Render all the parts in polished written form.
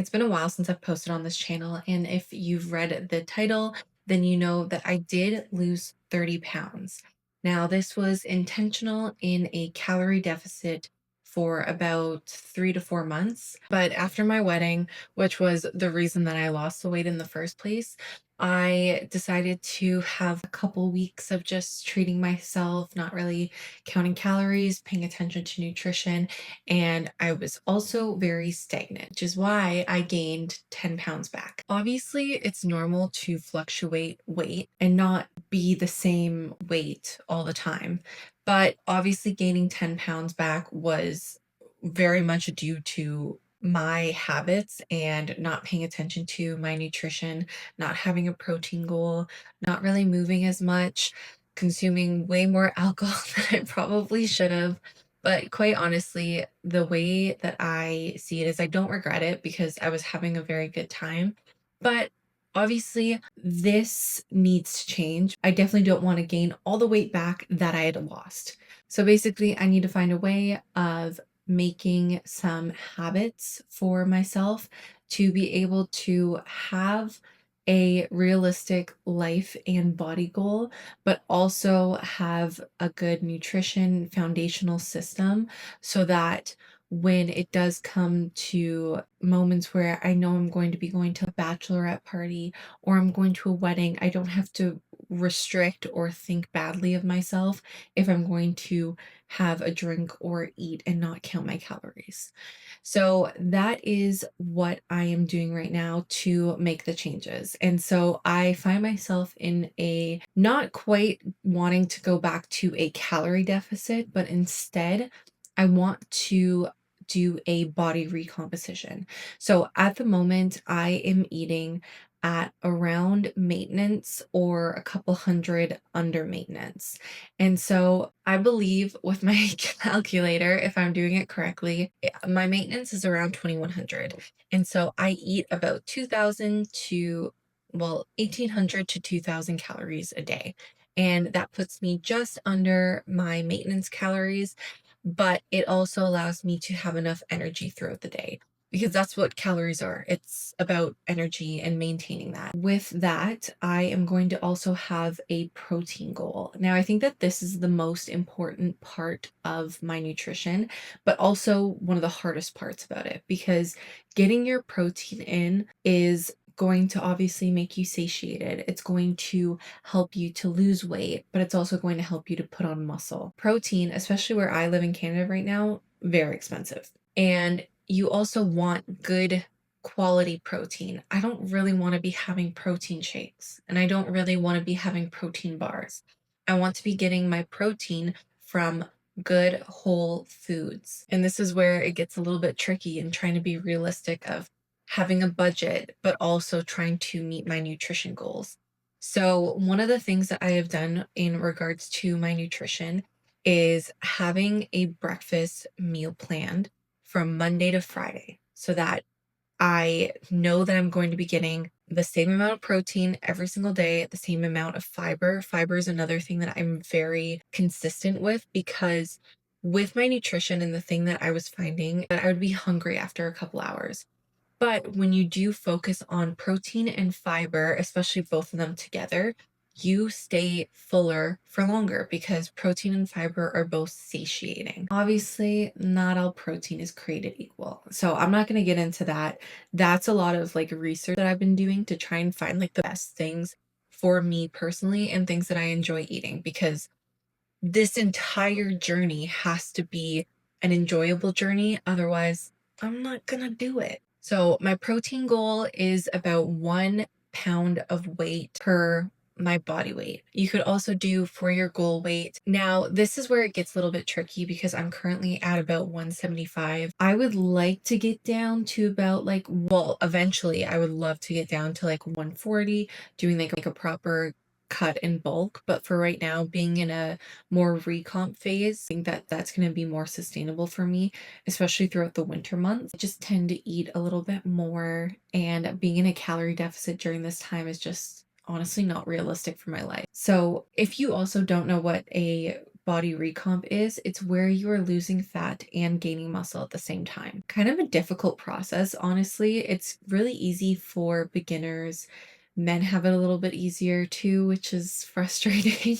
It's been a while since I've posted on this channel, and if you've read the title, then you know that I did lose 30 pounds. Now, this was intentional in a calorie deficit for about 3 to 4 months. But after my wedding, which was the reason that I lost the weight in the first place, I decided to have a couple weeks of just treating myself, not really counting calories, paying attention to nutrition, and I was also very stagnant, which is why I gained 10 pounds back. Obviously, it's normal to fluctuate weight and not be the same weight all the time. But obviously, gaining 10 pounds back was very much due to my habits and not paying attention to my nutrition, not having a protein goal, not really moving as much, consuming way more alcohol than I probably should have. But quite honestly, the way that I see it is I don't regret it because I was having a very good time. But obviously, this needs to change. I definitely don't want to gain all the weight back that I had lost. So basically, I need to find a way of making some habits for myself to be able to have a realistic life and body goal, but also have a good nutrition foundational system so that when it does come to moments where I know I'm going to be going to a bachelorette party or I'm going to a wedding, I don't have to restrict or think badly of myself if I'm going to have a drink or eat and not count my calories. So that is what I am doing right now to make the changes. And so I find myself in a not quite wanting to go back to a calorie deficit, but instead I want to do a body recomposition. So at the moment, I am eating at around maintenance or a couple hundred under maintenance. And so I believe with my calculator, if I'm doing it correctly, my maintenance is around 2100. And so I eat about 2000 to, well, 1800 to 2000 calories a day. And that puts me just under my maintenance calories, but it also allows me to have enough energy throughout the day because that's what calories are. It's about energy and maintaining that. With that, I am going to also have a protein goal. Now, I think that this is the most important part of my nutrition, but also one of the hardest parts about it because getting your protein in is going to obviously make you satiated. It's going to help you to lose weight, but it's also going to help you to put on muscle. Protein, especially where I live in Canada right now, very expensive. And you also want good quality protein. I don't really want to be having protein shakes and I don't really want to be having protein bars. I want to be getting my protein from good whole foods. And this is where it gets a little bit tricky in trying to be realistic of having a budget, but also trying to meet my nutrition goals. So one of the things that I have done in regards to my nutrition is having a breakfast meal planned from Monday to Friday so that I know that I'm going to be getting the same amount of protein every single day, the same amount of fiber. Fiber is another thing that I'm very consistent with because with my nutrition and the thing that I was finding that I would be hungry after a couple hours. But when you do focus on protein and fiber, especially both of them together, you stay fuller for longer because protein and fiber are both satiating. Obviously, not all protein is created equal. So I'm not going to get into that. That's a lot of like research that I've been doing to try and find like the best things for me personally and things that I enjoy eating because this entire journey has to be an enjoyable journey. Otherwise, I'm not going to do it. So my protein goal is about 1 pound of weight per my body weight. You could also do for your goal weight. Now, this is where it gets a little bit tricky because I'm currently at about 175. I would like to get down to about like, well, eventually I would love to get down to like 140, doing like a proper cut in bulk. But for right now, being in a more recomp phase, I think that that's going to be more sustainable for me, especially throughout the winter months. I just tend to eat a little bit more, and being in a calorie deficit during this time is just honestly not realistic for my life. So if you also don't know what a body recomp is, it's where you are losing fat and gaining muscle at the same time. Kind of a difficult process, honestly. It's really easy for beginners. Men have it a little bit easier too, which is frustrating,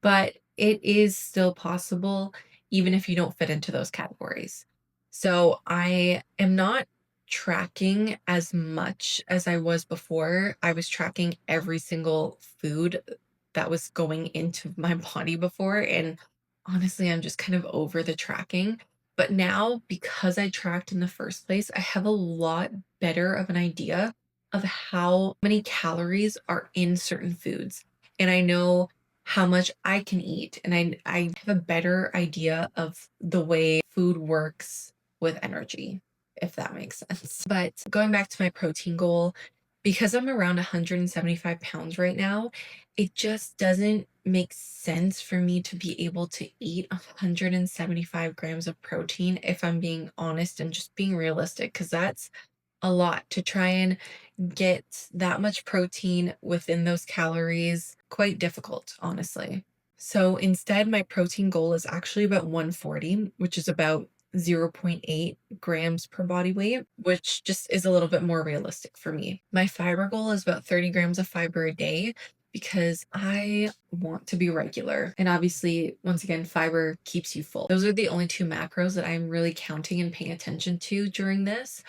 but it is still possible even if you don't fit into those categories. So I am not tracking as much as I was before. I was tracking every single food that was going into my body before, and honestly, I'm just kind of over the tracking. But now, because I tracked in the first place, I have a lot better of an idea of how many calories are in certain foods. And I know how much I can eat. And I have a better idea of the way food works with energy, if that makes sense. But going back to my protein goal, because I'm around 175 pounds right now, it just doesn't make sense for me to be able to eat 175 grams of protein if I'm being honest and just being realistic, because that's a lot to try and get that much protein within those calories. Quite difficult, honestly. So instead, my protein goal is actually about 140, which is about 0.8 grams per body weight, which just is a little bit more realistic for me. My fiber goal is about 30 grams of fiber a day because I want to be regular. And obviously, once again, fiber keeps you full. Those are the only two macros that I'm really counting and paying attention to during this.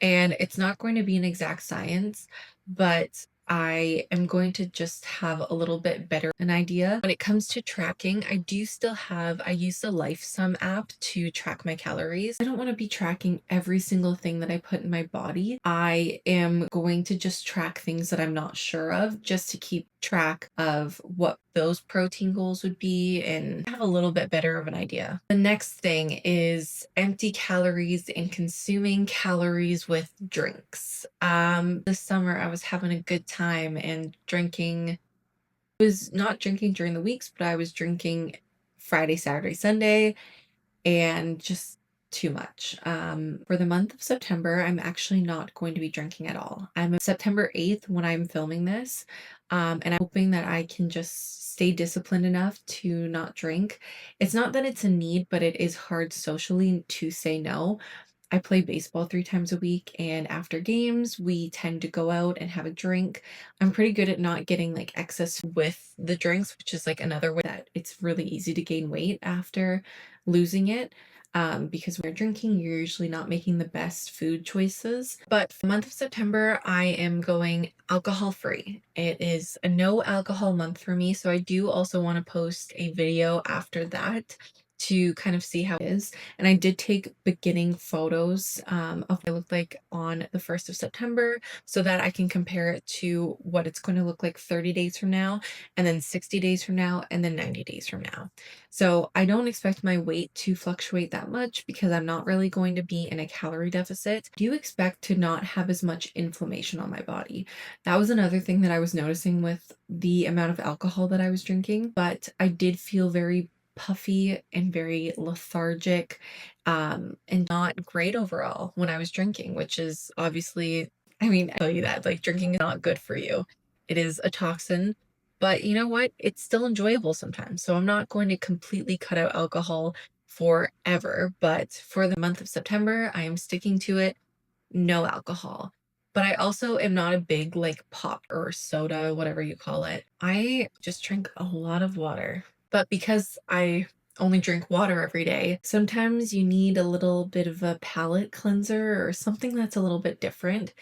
And it's not going to be an exact science, but I am going to just have a little bit better an idea. When it comes to tracking, I use the LifeSum app to track my calories. I don't want to be tracking every single thing that I put in my body. I am going to just track things that I'm not sure of just to keep track of what those protein goals would be and have a little bit better of an idea. The next thing is empty calories and consuming calories with drinks. This summer I was having a good time and drinking. I was not drinking during the weeks, but I was drinking Friday, Saturday, Sunday, and just too much. For the month of September, I'm actually not going to be drinking at all. I'm September 8th when I'm filming this, and I'm hoping that I can just stay disciplined enough to not drink. It's not that it's a need, but it is hard socially to say no. I play baseball 3 times a week, and after games, we tend to go out and have a drink. I'm pretty good at not getting like excess with the drinks, which is like another way that it's really easy to gain weight after losing it. Because when you're drinking, you're usually not making the best food choices. But for the month of September, I am going alcohol free. It is a no alcohol month for me. So I do also want to post a video after that to kind of see how it is. And I did take beginning photos of what it looked like on the 1st of September so that I can compare it to what it's going to look like 30 days from now, and then 60 days from now, and then 90 days from now. So I don't expect my weight to fluctuate that much because I'm not really going to be in a calorie deficit. I do expect to not have as much inflammation on my body. That was another thing that I was noticing with the amount of alcohol that I was drinking, but I did feel very puffy and very lethargic, and not great overall when I was drinking, which is obviously, I mean, I tell you that like drinking is not good for you. It is a toxin, but you know what? It's still enjoyable sometimes. So I'm not going to completely cut out alcohol forever, but for the month of September, I am sticking to it. No alcohol. But I also am not a big like pop or soda, whatever you call it. I just drink a lot of water. But because I only drink water every day, sometimes you need a little bit of a palate cleanser or something that's a little bit different.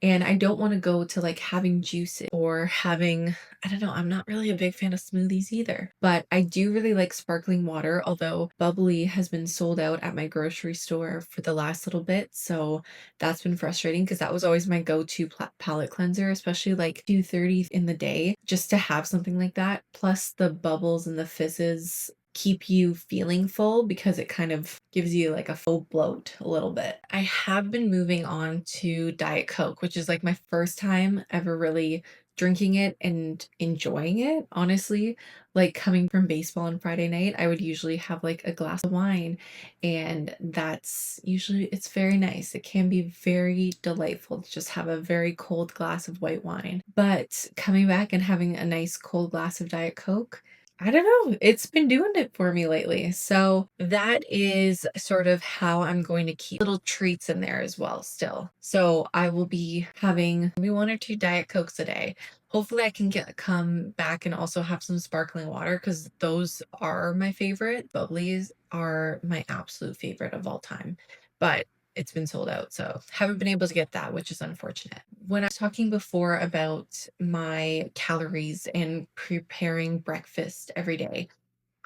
And I don't want to go to like having juice or having, I don't know, I'm not really a big fan of smoothies either. But I do really like sparkling water, although bubbly has been sold out at my grocery store for the last little bit. So that's been frustrating because that was always my go-to palate cleanser, especially like 2:30 in the day, just to have something like that. Plus the bubbles and the fizzes keep you feeling full because it kind of gives you like a full bloat a little bit. I have been moving on to Diet Coke, which is like my first time ever really drinking it and enjoying it. Honestly, like coming from baseball on Friday night, I would usually have like a glass of wine, and that's usually, it's very nice. It can be very delightful to just have a very cold glass of white wine. But coming back and having a nice cold glass of Diet Coke, I don't know. It's been doing it for me lately. So that is sort of how I'm going to keep little treats in there as well still. So I will be having maybe 1 or 2 Diet Cokes a day. Hopefully I can come back and also have some sparkling water because those are my favorite. Bubblies are my absolute favorite of all time. But it's been sold out, so haven't been able to get that, which is unfortunate. When I was talking before about my calories and preparing breakfast every day,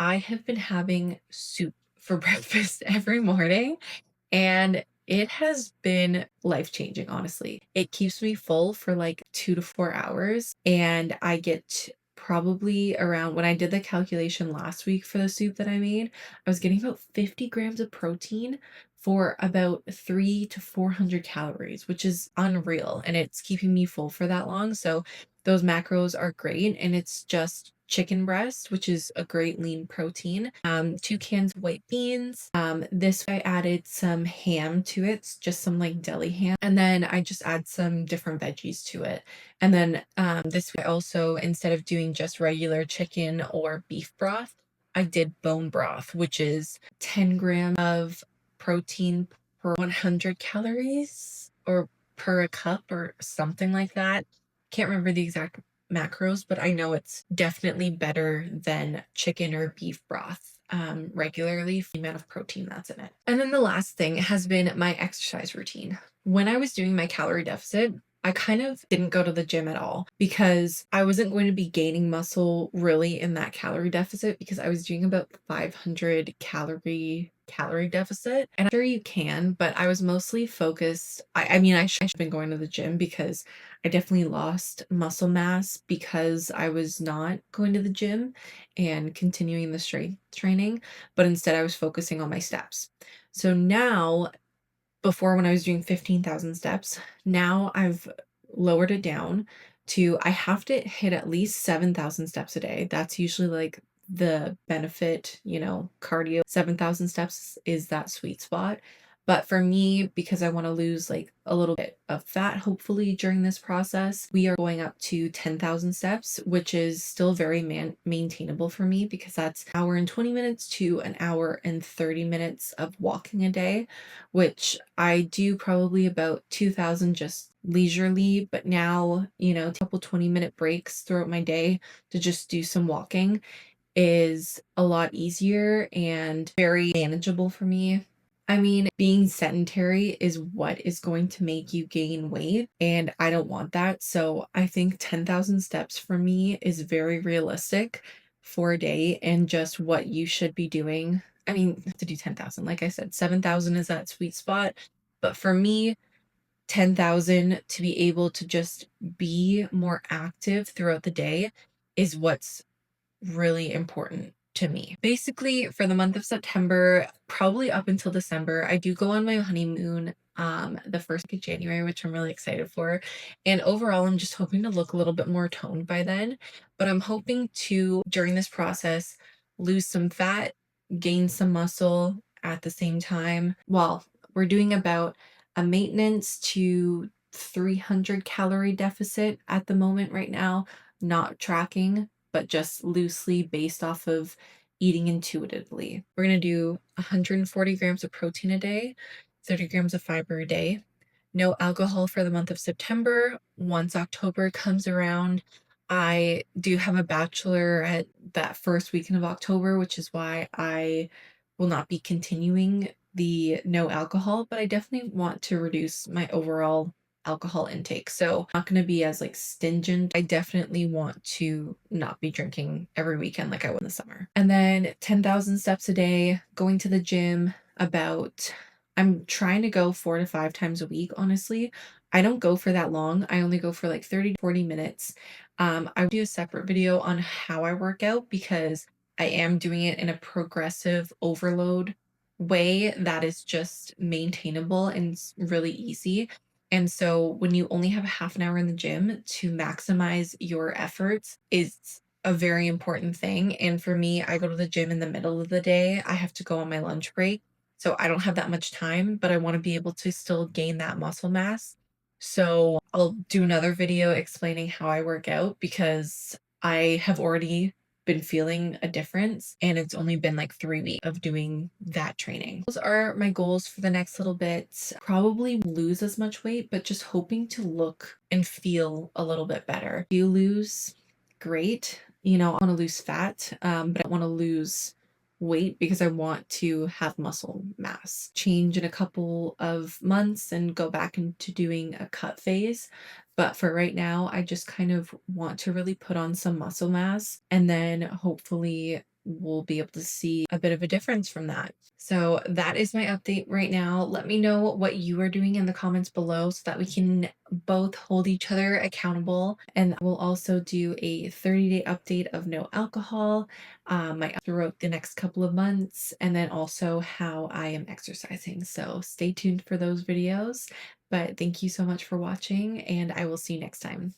I have been having soup for breakfast every morning, and it has been life-changing, honestly. It keeps me full for like 2 to 4 hours, and I get probably around when I did the calculation last week for the soup that I made, I was getting about 50 grams of protein for about 3 to 400 calories, which is unreal, and it's keeping me full for that long. So those macros are great, and it's just chicken breast, which is a great lean protein, 2 cans of white beans. This I added some ham to it, just some like deli ham, and then I just add some different veggies to it. And then this I also, instead of doing just regular chicken or beef broth, I did bone broth, which is 10 grams of protein per 100 calories or per a cup or something like that. Can't remember the exact macros, but I know it's definitely better than chicken or beef broth regularly for the amount of protein that's in it. And then the last thing has been my exercise routine. When I was doing my calorie deficit, I kind of didn't go to the gym at all because I wasn't going to be gaining muscle really in that calorie deficit because I was doing about 500 calorie deficit. And I'm sure you can, but I was mostly focused. I mean, I should have been going to the gym because I definitely lost muscle mass because I was not going to the gym and continuing the strength training, but instead I was focusing on my steps. So now, before when I was doing 15,000 steps, now I've lowered it down to I have to hit at least 7,000 steps a day. That's usually like the benefit, cardio. 7,000 steps is that sweet spot. But for me, because I want to lose like a little bit of fat, hopefully during this process, we are going up to 10,000 steps, which is still very maintainable for me because that's an hour and 20 minutes to an hour and 30 minutes of walking a day, which I do probably about 2,000 just leisurely, but now, a couple 20-minute breaks throughout my day to just do some walking is a lot easier and very manageable for me. I mean, being sedentary is what is going to make you gain weight, and I don't want that. So I think 10,000 steps for me is very realistic for a day and just what you should be doing. I mean, to do 10,000, like I said, 7,000 is that sweet spot. But for me, 10,000 to be able to just be more active throughout the day is what's really important to me. Basically, for the month of September, probably up until December, I do go on my honeymoon the first week of January, which I'm really excited for. And overall, I'm just hoping to look a little bit more toned by then. But I'm hoping to, during this process, lose some fat, gain some muscle at the same time. Well, we're doing about a maintenance to 300 calorie deficit at the moment right now, not tracking, but just loosely based off of eating intuitively. We're going to do 140 grams of protein a day, 30 grams of fiber a day. No alcohol for the month of September. Once October comes around, I do have a bachelor at that first weekend of October, which is why I will not be continuing the no alcohol, but I definitely want to reduce my overall alcohol intake. So I'm not going to be as like stingent. I definitely want to not be drinking every weekend like I would in the summer. And then 10,000 steps a day, going to the gym I'm trying to go 4 to 5 times a week, honestly. I don't go for that long. I only go for like 30 to 40 minutes. I do a separate video on how I work out because I am doing it in a progressive overload way that is just maintainable and really easy. And so when you only have a half an hour in the gym to maximize your efforts is a very important thing. And for me, I go to the gym in the middle of the day. I have to go on my lunch break. So I don't have that much time, but I want to be able to still gain that muscle mass. So I'll do another video explaining how I work out because I have already been feeling a difference, and it's only been like 3 weeks of doing that training. Those are my goals for the next little bit. Probably lose as much weight, but just hoping to look and feel a little bit better. If you lose, great. I want to lose fat, but I want to lose weight because I want to have muscle mass. Change in a couple of months and go back into doing a cut phase. But for right now, I just kind of want to really put on some muscle mass, and then hopefully we'll be able to see a bit of a difference from that. So that is my update right now. Let me know what you are doing in the comments below so that we can both hold each other accountable. And we'll also do a 30-day update of no alcohol, my throughout the next couple of months, and then also how I am exercising. So stay tuned for those videos. But thank you so much for watching, and I will see you next time.